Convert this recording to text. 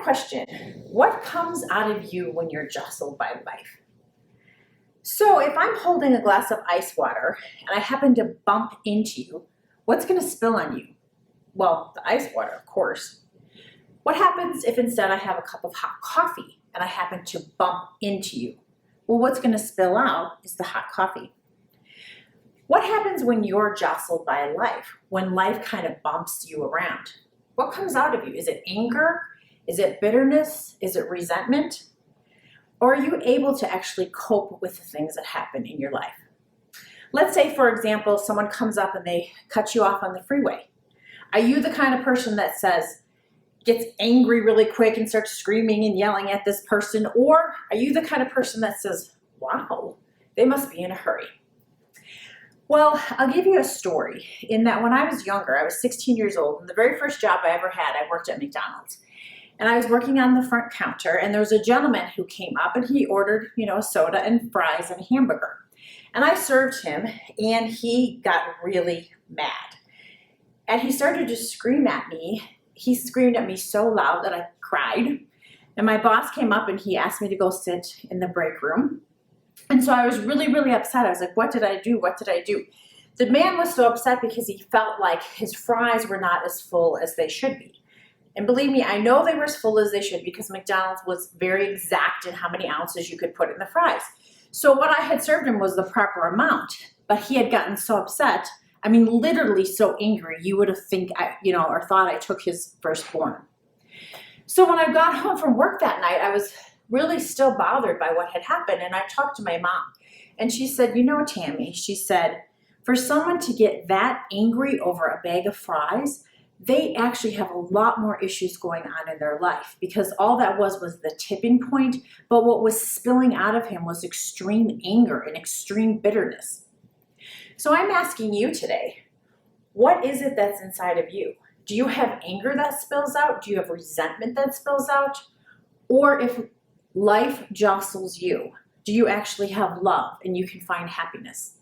question, what comes out of you when you're jostled by life? So if I'm holding a glass of ice water and I happen to bump into you, what's going to spill on you? Well, the ice water, of course. What happens if instead I have a cup of hot coffee and I happen to bump into you? Well, what's going to spill out is the hot coffee. What happens when you're jostled by life, when life kind of bumps you around? What comes out of you? Is it anger? Is it bitterness? Is it resentment? Or are you able to actually cope with the things that happen in your life? Let's say, for example, someone comes up and they cut you off on the freeway. Are you the kind of person that gets angry really quick and starts screaming and yelling at this person? Or are you the kind of person that says, wow, they must be in a hurry? Well, I'll give you a story in that when I was younger, I was 16 years old, and the very first job I ever had, I worked at McDonald's. And I was working on the front counter, and there was a gentleman who came up and he ordered, a soda and fries and a hamburger. And I served him, and he got really mad. And he started to scream at me. He screamed at me so loud that I cried. And my boss came up and he asked me to go sit in the break room. And so I was really, really upset. I was like, what did I do? What did I do? The man was so upset because he felt like his fries were not as full as they should be. And believe me, I know they were as full as they should because McDonald's was very exact in how many ounces you could put in the fries. So what I had served him was the proper amount, but he had gotten so upset, literally so angry, you would have or thought I took his firstborn. So when I got home from work that night, I was really still bothered by what had happened. And I talked to my mom and she said, Tammy, she said, for someone to get that angry over a bag of fries, they actually have a lot more issues going on in their life because all that was the tipping point. But what was spilling out of him was extreme anger and extreme bitterness. So I'm asking you today, what is it that's inside of you? Do you have anger that spills out? Do you have resentment that spills out? Or if life jostles you, do you actually have love and you can find happiness?